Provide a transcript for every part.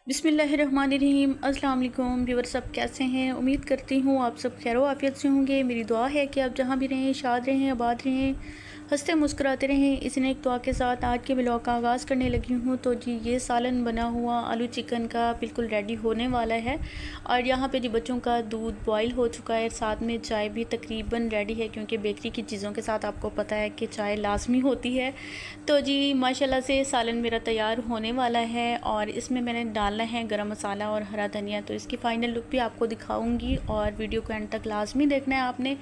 बिस्मिल्लाहिर्रहमानिर्रहीम। अस्सलाम वालेकुम व्यूअर्स, सब कैसे हैं? उम्मीद करती हूँ आप सब खैर आफियत से होंगे। मेरी दुआ है कि आप जहाँ भी रहें शाद रहें, आबाद रहें, हंसते मुस्कुराते रहें। इसी ने एक दुआ के साथ आज के ब्लॉग का आगाज़ करने लगी हूँ। तो जी ये सालन बना हुआ आलू चिकन का बिल्कुल रेडी होने वाला है। और यहाँ पे जी बच्चों का दूध बॉयल हो चुका है, साथ में चाय भी तकरीबन रेडी है, क्योंकि बेकरी की चीज़ों के साथ आपको पता है कि चाय लाजमी होती है। तो जी माशाल्लाह से सालन मेरा तैयार होने वाला है और इसमें मैंने डालना है गरम मसाला और हरा धनिया। तो इसकी फ़ाइनल लुक भी आपको दिखाऊंगी और वीडियो को एंड तक लाजमी देखना है आपने।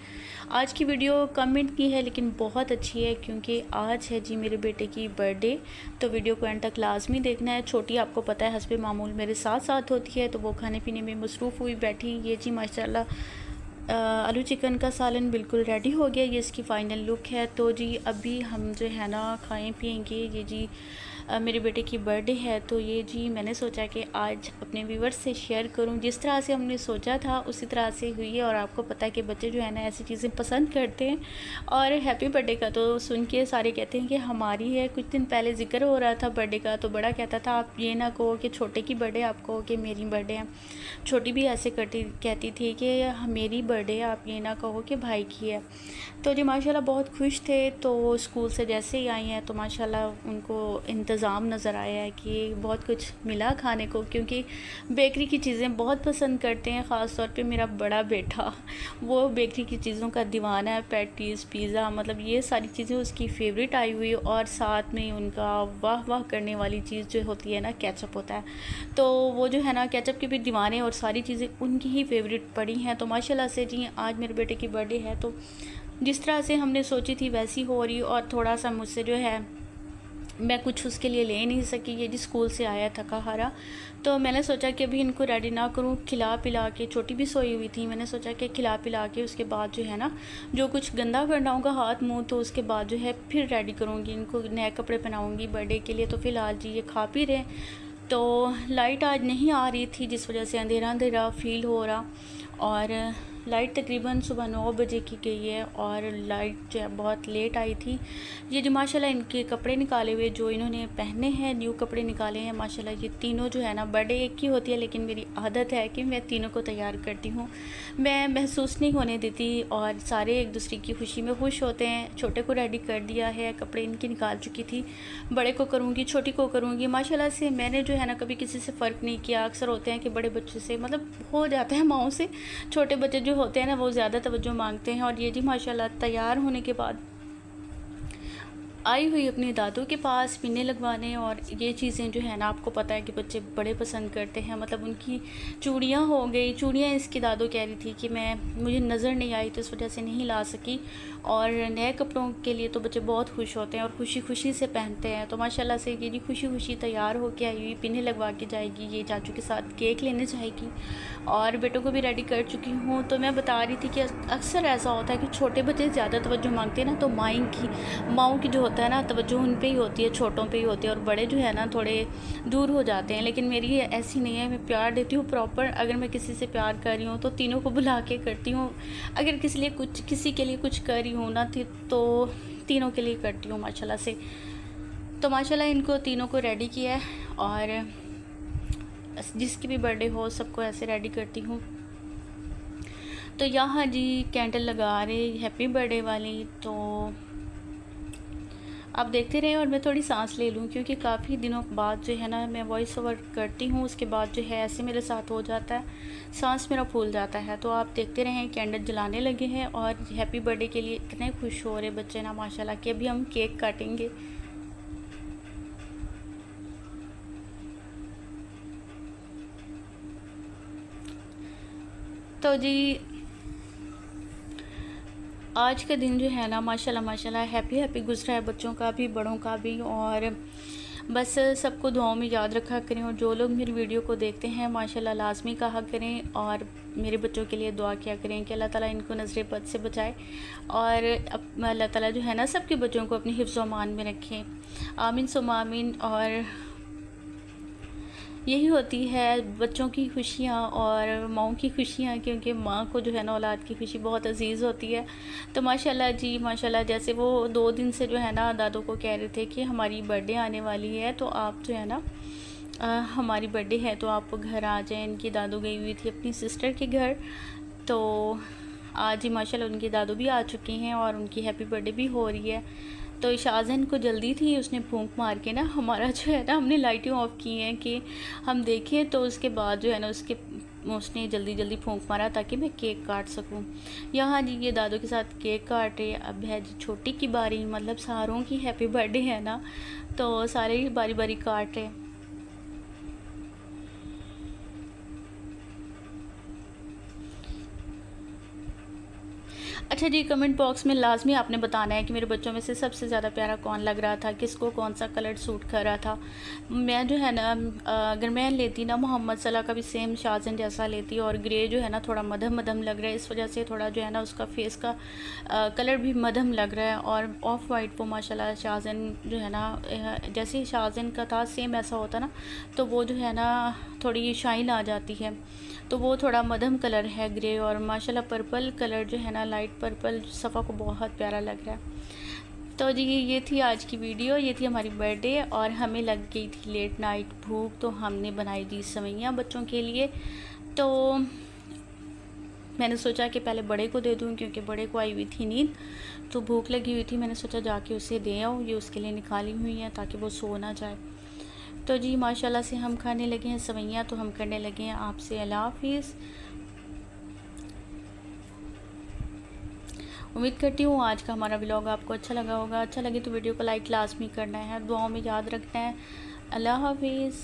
आज की वीडियो कमेंट की है लेकिन बहुत अच्छी है, क्योंकि आज है जी मेरे बेटे की बर्थडे। तो वीडियो को एंड तक लाजमी देखना है। छोटी आपको पता है हस्बे मामूल मेरे साथ साथ होती है, तो वो खाने पीने में मसरूफ़ हुई बैठी। ये जी माशाल्लाह आलू चिकन का सालन बिल्कुल रेडी हो गया। ये इसकी फ़ाइनल लुक है। तो जी अभी हम जो है ना खाएं पिएंगे। ये जी मेरे बेटे की बर्थडे है, तो ये जी मैंने सोचा कि आज अपने व्यूवर्स से शेयर करूं। जिस तरह से हमने सोचा था उसी तरह से हुई है। और आपको पता है कि बच्चे जो है ना ऐसी चीज़ें पसंद करते हैं। और हैप्पी बर्थडे का तो सुन के सारे कहते हैं कि हमारी है। कुछ दिन पहले जिक्र हो रहा था बर्थडे का, तो बड़ा कहता था आप ये ना कहो कि छोटे की बर्थडे, आप कहो कि मेरी बर्थडे है। छोटी भी ऐसे कहती थी कि मेरी बर्थडे, आप ये ना कहो कि भाई की है। तो जी माशाल्लाह बहुत खुश थे। तो स्कूल से जैसे ही आई हैं तो माशाल्लाह उनको इंतज़ाम नज़र आया है कि बहुत कुछ मिला खाने को, क्योंकि बेकरी की चीज़ें बहुत पसंद करते हैं। ख़ास तौर पे मेरा बड़ा बेटा, वो बेकरी की चीज़ों का दीवाना है। पैटीज़, पिज़्ज़ा, मतलब ये सारी चीज़ें उसकी फ़ेवरेट आई हुई। और साथ में उनका वाह वाह करने वाली चीज़ जो होती है ना, केचप होता है। तो वो जो है ना केचप के भी दीवाने, और सारी चीज़ें उनकी ही फेवरेट पड़ी हैं। तो माशाल्लाह से जी आज मेरे बेटे की बर्थडे है, तो जिस तरह से हमने सोची थी वैसी हो रही। और थोड़ा सा मुझसे जो है मैं कुछ उसके लिए ले नहीं सकी। ये जी स्कूल से आया थका हारा, तो मैंने सोचा कि अभी इनको रेडी ना करूं, खिला पिला के। छोटी भी सोई हुई थी, मैंने सोचा कि खिला पिला के उसके बाद जो है ना जो कुछ गंदा करना होगा हाथ मुंह, तो उसके बाद जो है फिर रेडी करूँगी इनको, नए कपड़े पहनाऊँगी बर्थडे के लिए। तो फ़िलहाल जी ये खा पी रहे। तो लाइट आज नहीं आ रही थी, जिस वजह से अंधेरा अंधेरा फ़ील हो रहा। और लाइट तकरीबन सुबह 9 बजे की गई है, और लाइट जो है बहुत लेट आई थी। ये जो माशाल्लाह इनके कपड़े निकाले हुए जो इन्होंने पहने हैं, न्यू कपड़े निकाले हैं माशाल्लाह। ये तीनों जो है ना, बर्थडे एक ही होती है लेकिन मेरी आदत है कि मैं तीनों को तैयार करती हूँ। मैं महसूस नहीं होने देती, और सारे एक दूसरे की खुशी में खुश होते हैं। छोटे को रेडी कर दिया है, कपड़े इनकी निकाल चुकी थी। बड़े को करूँगी, छोटी को करूँगी। माशाल्लाह से मैंने जो है ना कभी किसी से फ़र्क नहीं किया। अक्सर होते हैं कि बड़े बच्चों से मतलब हो जाता है माओ से, छोटे बच्चे जो होते हैं ना वो ज़्यादा तवज्जो मांगते हैं। और ये जी माशाल्लाह तैयार होने के बाद आई हुई अपनी दादू के पास पीने लगवाने। और ये चीज़ें जो है ना आपको पता है कि बच्चे बड़े पसंद करते हैं। मतलब उनकी चूड़ियाँ हो गई, चूड़ियाँ इसकी दादू कह रही थी कि मुझे नज़र नहीं आई तो इस वजह से नहीं ला सकी। और नए कपड़ों के लिए तो बच्चे बहुत खुश होते हैं और खुशी खुशी से पहनते हैं। तो माशाल्लाह से ये जी खुशी खुशी तैयार होकर आई हुई, पीने लगवा के जाएगी। ये चाचू के साथ केक लेने जाएगी, और बेटों को भी रेडी कर चुकी हूँ। तो मैं बता रही थी कि अक्सर ऐसा होता है कि छोटे बच्चे ज़्यादा तवज्जो मांगते हैं ना, तो माओं की जो होता है ना तवज्जो उन पे ही होती है, छोटों पे ही होती है। और बड़े जो है ना थोड़े दूर हो जाते हैं। लेकिन मेरी ऐसी नहीं है, मैं प्यार देती हूँ प्रॉपर। अगर मैं किसी से प्यार कर रही हूँ तो तीनों को बुला के करती हूँ। अगर किसी के लिए कुछ कर रही हूँ ना तो तीनों के लिए करती हूँ माशाल्लाह से। तो माशाल्लाह इनको तीनों को रेडी किया है, और जिसकी भी बर्थडे हो सबको ऐसे रेडी करती हूँ। तो यहाँ जी कैंडल लगा रहे हैप्पी बर्थडे वाली। तो आप देखते रहें और मैं थोड़ी सांस ले लूँ, क्योंकि काफ़ी दिनों बाद जो है ना मैं वॉइस ओवर करती हूँ, उसके बाद जो है ऐसे मेरे साथ हो जाता है, सांस मेरा फूल जाता है। तो आप देखते रहें कैंडल जलाने लगे हैं, और हैप्पी बर्थडे के लिए इतने खुश हो रहे बच्चे ना माशाल्लाह कि अभी हम केक काटेंगे। तो जी आज का दिन जो है ना माशाल्लाह माशाल्लाह हैप्पी गुजरा है, बच्चों का भी बड़ों का भी। और बस सबको दुआओं में याद रखा करें। और जो लोग मेरी वीडियो को देखते हैं माशाल्लाह लाजमी कहा करें, और मेरे बच्चों के लिए दुआ किया करें कि अल्लाह ताला इनको नज़र बद से बचाए, और अल्लाह ताला जो है ना सबके बच्चों को अपनी हिफ्ज़ व अमान में रखें। आमीन सुम्मा आमीन। और यही होती है बच्चों की खुशियाँ और माँओं की खुशियाँ, क्योंकि माँ को जो है ना औलाद की खुशी बहुत अजीज़ होती है। तो माशाल्लाह जी माशाल्लाह, जैसे वो 2 दिन से जो है ना दादू को कह रहे थे कि हमारी बर्थडे आने वाली है, तो आप जो है ना हमारी बर्थडे है तो आप घर आ जाएं। इनकी दादू गई हुई थी अपनी सिस्टर के घर, तो आज ही माशाल्लाह उनके दादू भी आ चुके हैं और उनकी हैप्पी बर्थडे भी हो रही है। तो शाहजहान को जल्दी थी, उसने फूंक मार के ना हमारा जो है ना, हमने लाइटें ऑफ की हैं कि हम देखें, तो उसके बाद जो है ना उसने जल्दी जल्दी फूंक मारा ताकि मैं केक काट सकूं। यहाँ जी ये दादू के साथ केक काट रहे। अब है जी छोटी की बारी, मतलब सारों की हैप्पी बर्थडे है ना, तो सारे ही बारी बारी काट रहे। अच्छा जी, कमेंट बॉक्स में लाजमी आपने बताना है कि मेरे बच्चों में से सबसे ज़्यादा प्यारा कौन लग रहा था, किसको कौन सा कलर सूट कर रहा था। मैं जो है ना, अगर मैं लेती ना मोहम्मद सलाह का भी सेम शाहजन जैसा लेती, और ग्रे जो है ना थोड़ा मध्यम मध्यम लग रहा है, इस वजह से थोड़ा जो है ना उसका फेस का कलर भी मध्यम लग रहा है। और ऑफ वाइट वो माशाल्लाह शाहजन जो है ना, जैसे ही शाहजन का था सेम ऐसा होता ना, तो वो जो है ना थोड़ी शाइन आ जाती है, तो वो थोड़ा मध्यम कलर है ग्रे। और माशाल्लाह पर्पल कलर जो है ना, लाइट पर्पल, सफ़ा को बहुत प्यारा लग रहा है। तो जी ये थी आज की वीडियो, ये थी हमारी बर्थडे, और हमें लग गई थी लेट नाइट भूख, तो हमने बनाई थी सेवइयाँ बच्चों के लिए। तो मैंने सोचा कि पहले बड़े को दे दूँ, क्योंकि बड़े को आई हुई थी नींद, तो भूख लगी हुई थी। मैंने सोचा जाके उसे दे आऊँ, ये उसके लिए निकाली हुई हैं ताकि वो सो ना जाए। तो जी माशाल्लाह से हम खाने लगे हैं सेवइयाँ, तो हम करने लगे हैं आपसे अल्लाह हाफिज़। उम्मीद करती हूँ आज का हमारा व्लॉग आपको अच्छा लगा होगा। अच्छा लगे तो वीडियो को लाइक लाजमी करना है, दुआओं में याद रखना है। अल्लाह हाफिज़।